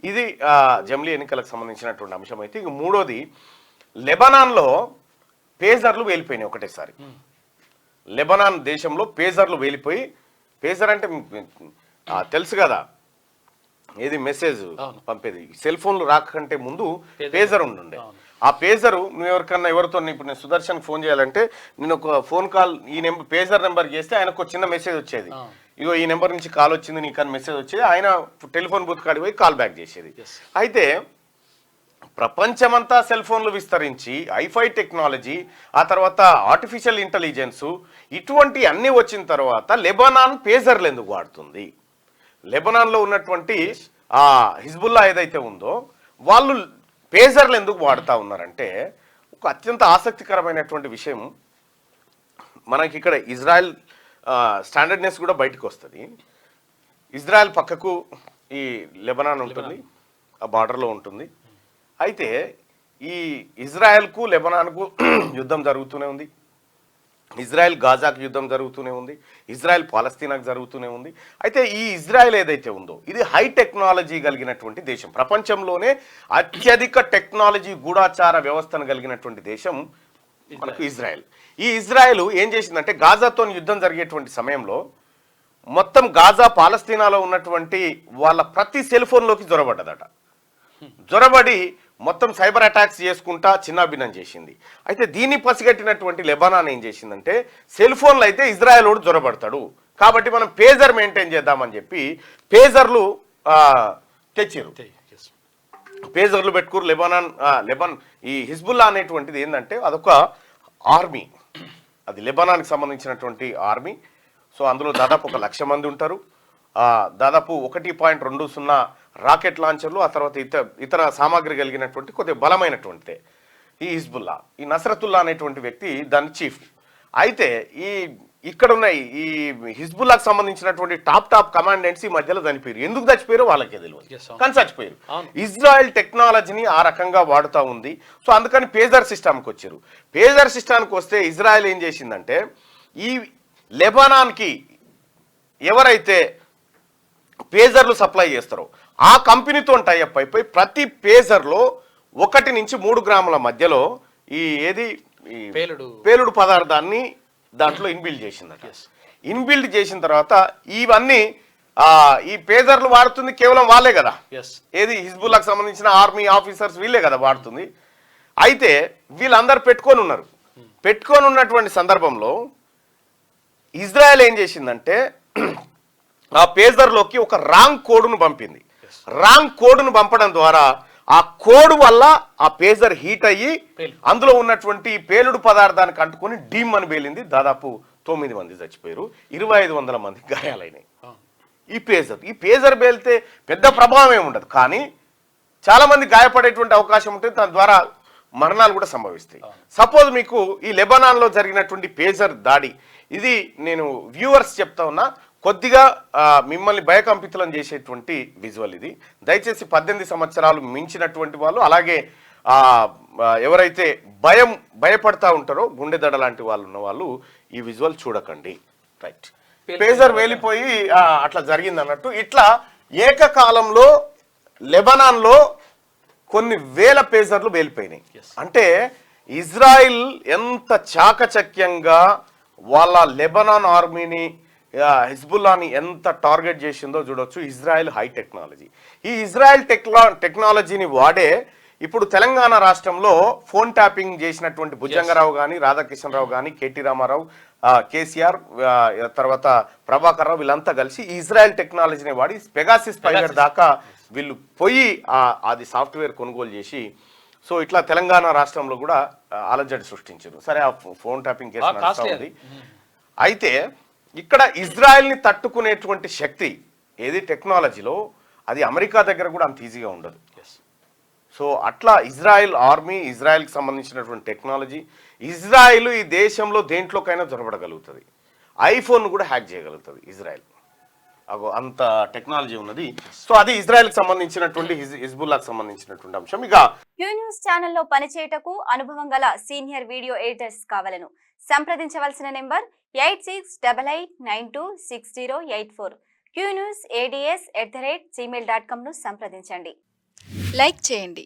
ఇది జమిలీ ఎన్నికలకు సంబంధించినటువంటి అంశం అయితే. ఇక మూడోది, లెబనాన్లో పేజర్లు వేలిపోయినాయి ఒకటేసారి. లెబనాన్ దేశంలో పేజర్లు వేలిపోయి, పేజర్ అంటే తెలుసు కదా, ఏది మెసేజ్ పంపేది, సెల్ ఫోన్లు రాకంటే ముందు పేజర్ ఉంటుండే. ఆ పేజరు నువ్వు ఎవరితో ఇప్పుడు నేను సుదర్శన్కి ఫోన్ చేయాలంటే నేను ఒక ఫోన్ కాల్ ఈ పేజర్ నెంబర్ చేస్తే ఆయనకు చిన్న మెసేజ్ వచ్చేది, ఇగో ఈ నెంబర్ నుంచి కాల్ వచ్చింది నీకు అని మెసేజ్ వచ్చేది. ఆయన టెలిఫోన్ బూత్ కాడికి పోయి కాల్ బ్యాక్ చేసేది. అయితే ప్రపంచమంతా సెల్ ఫోన్లు విస్తరించి ఐఫై టెక్నాలజీ, ఆ తర్వాత ఆర్టిఫిషియల్ ఇంటెలిజెన్స్, ఇటువంటి అన్నీ వచ్చిన తర్వాత లెబనాన్ పేజర్లు ఎందుకు వాడుతుంది? లెబనాన్లో ఉన్నటువంటి హిజ్బుల్లా ఏదైతే ఉందో వాళ్ళు పేజర్లు ఎందుకు వాడుతూ ఉన్నారంటే, ఒక అత్యంత ఆసక్తికరమైనటువంటి విషయం. మనకి ఇక్కడ ఇజ్రాయెల్ స్టాండర్డ్నెస్ కూడా బయటకు వస్తుంది. ఇజ్రాయెల్ పక్కకు ఈ లెబనాన్ ఉంటుంది, ఆ బార్డర్లో ఉంటుంది. అయితే ఈ ఇజ్రాయెల్కు లెబనాన్కు యుద్ధం జరుగుతూనే ఉంది. ఇజ్రాయెల్ గాజాకు యుద్ధం జరుగుతూనే ఉంది. ఇజ్రాయెల్ పాలస్తీనాకు జరుగుతూనే ఉంది. అయితే ఈ ఇజ్రాయెల్ ఏదైతే ఉందో ఇది హై టెక్నాలజీ కలిగినటువంటి దేశం. ప్రపంచంలోనే అత్యధిక టెక్నాలజీ గూఢాచార వ్యవస్థను కలిగినటువంటి దేశం మనకు ఇజ్రాయెల్. ఈ ఇజ్రాయెల్ ఏం చేసిందంటే, గాజాతో యుద్ధం జరిగేటువంటి సమయంలో మొత్తం గాజా పాలస్తీనాలో ఉన్నటువంటి వాళ్ళ ప్రతి సెల్ ఫోన్లోకి జొరబడ్డదట. జొరబడి మొత్తం సైబర్ అటాక్స్ చేసుకుంటా చిన్నాభిన్నం చేసింది. అయితే దీన్ని పసిగట్టినటువంటి లెబనాన్ ఏం చేసిందంటే, సెల్ ఫోన్లు అయితే ఇజ్రాయెల్ వాడు జొరబడతాడు కాబట్టి మనం పేజర్ మెయింటైన్ చేద్దామని చెప్పి పేజర్లు తెచ్చిరు. పేజర్లు పెట్టుకురు. లెబనాన్ ఈ హిజ్బుల్లా అనేటువంటిది ఏంటంటే అదొక ఆర్మీ, అది లెబనాన్కి సంబంధించినటువంటి ఆర్మీ. సో అందులో దాదాపు 1,00,000 మంది ఉంటారు. దాదాపు 1.20 రాకెట్ లాంచర్లు, ఆ తర్వాత ఇతర సామాగ్రి కలిగినటువంటి కొద్దిగా బలమైనటువంటిదే ఈ హిజ్బుల్లా. ఈ నస్రతుల్లా అనేటువంటి వ్యక్తి దాని చీఫ్. అయితే ఇక్కడ ఉన్న ఈ హిజ్బుల్లాకు సంబంధించినటువంటి టాప్ కమాండెంట్స్ ఈ మధ్యలో చనిపోయారు. ఎందుకు చచ్చిపోయారో వాళ్ళకే తెలియదు, కానీ చచ్చిపోయారు. ఇజ్రాయెల్ టెక్నాలజీని ఆ రకంగా వాడుతూ ఉంది. సో అందుకని పేజర్ సిస్టమ్కి వచ్చారు. పేజర్ సిస్టమ్కి వస్తే ఇజ్రాయెల్ ఏం చేసిందంటే, ఈ లెబనాన్కి ఎవరైతే పేజర్లు సప్లై చేస్తారో ఆ కంపెనీతో టైఅప్ అయిపోయి ప్రతి పేజర్లో 1 నుంచి 3 గ్రాముల మధ్యలో ఈ పేలుడు పదార్థాన్ని దాంట్లో ఇన్బిల్డ్ చేసిందట. ఇన్బిల్డ్ చేసిన తర్వాత ఇవన్నీ ఈ పేజర్లు వాడుతుంది కేవలం వాళ్ళే కదా, ఏది హిజ్బుల్లాకు సంబంధించిన ఆర్మీ ఆఫీసర్స్ వీళ్ళే కదా వాడుతుంది. అయితే వీళ్ళందరూ పెట్టుకొని ఉన్నటువంటి సందర్భంలో ఇజ్రాయెల్ ఏం చేసిందంటే, ఆ పేజర్లోకి ఒక రాంగ్ కోడ్ను పంపింది. రాంగ్ కోడ్ను పంపడం ద్వారా ఆ కోడ్ వల్ల ఆ పేజర్ హీట్ అయ్యి అందులో ఉన్నటువంటి పేలుడు పదార్థానికి అంటుకొని డీమ్ అని పేలింది. దాదాపు 9 మంది చచ్చిపోయారు, 2,500 మంది గాయాలైనాయి. ఈ పేజర్ పేలితే పెద్ద ప్రభావం ఏమి ఉండదు, కానీ చాలా మంది గాయపడేటువంటి అవకాశం ఉంటుంది. దాని ద్వారా మరణాలు కూడా సంభవిస్తాయి. సపోజ్ మీకు ఈ లెబనాన్లో జరిగినటువంటి పేజర్ దాడి, ఇది నేను వ్యూవర్స్ చెప్తా ఉన్నా, కొద్దిగా మిమ్మల్ని భయకంపితులను చేసేటువంటి విజువల్ ఇది. దయచేసి 18 సంవత్సరాలు మించినటువంటి వాళ్ళు, అలాగే ఎవరైతే భయపడతా ఉంటారో గుండెదడ లాంటి వాళ్ళు ఉన్న వాళ్ళు ఈ విజువల్ చూడకండి. రైట్, పేజర్ వేలిపోయి అట్లా జరిగింది అన్నట్టు. ఇట్లా ఏకకాలంలో లెబనాన్లో కొన్ని వేల పేజర్లు వేలిపోయినాయి. అంటే ఇజ్రాయిల్ ఎంత చాకచక్యంగా వాళ్ళ లెబనాన్ ఆర్మీని, హిజ్బుల్లాని ఎంత టార్గెట్ చేసిందో చూడొచ్చు. ఇజ్రాయెల్ హై టెక్నాలజీ, ఈ ఇజ్రాయెల్ టెక్నాలజీని వాడే ఇప్పుడు తెలంగాణ రాష్ట్రంలో ఫోన్ ట్యాపింగ్ చేసినటువంటి భుజంగరావు కానీ, రాధాకిషన్ రావు కానీ, కేటీ రామారావు, కేసీఆర్, తర్వాత ప్రభాకర్ రావు, వీళ్ళంతా కలిసి ఇజ్రాయెల్ టెక్నాలజీని వాడి పెగాసిస్ పైలట్ దాకా వీళ్ళు పోయి అది సాఫ్ట్వేర్ కొనుగోలు చేసి, సో ఇట్లా తెలంగాణ రాష్ట్రంలో కూడా అలజడి సృష్టించారు. సరే, ఆ ఫోన్ ట్యాపింగ్ కేసు నడుస్తూ ఉంది. అయితే ఇక్కడ ఇజ్రాయెల్ని తట్టుకునేటువంటి శక్తి ఏది టెక్నాలజీలో, అది అమెరికా దగ్గర కూడా అంత ఈజీగా ఉండదు. సో అట్లా ఇజ్రాయెల్ ఆర్మీ, ఇజ్రాయెల్కి సంబంధించినటువంటి టెక్నాలజీ, ఇజ్రాయెల్ ఈ దేశంలో దేంట్లోకైనా జొరబడగలుగుతుంది. ఐఫోన్ కూడా హ్యాక్ చేయగలుగుతుంది ఇజ్రాయెల్, అంత టెక్నాలజీ ఉన్నది. సో అది ఇజ్రాయెల్కి సంబంధించినటువంటి హిజ్బుల్లాకు సంబంధించినటువంటి అంశం. ఇక క్యూ న్యూస్ ఛానల్లో పనిచేయటకు అనుభవం గల సీనియర్ వీడియో ఎడిటర్స్ కావాలను సంప్రదించవలసిన నెంబర్ 8688926084. qnewsads@gmail.com ను సంప్రదించండి. లైక్ చేయండి.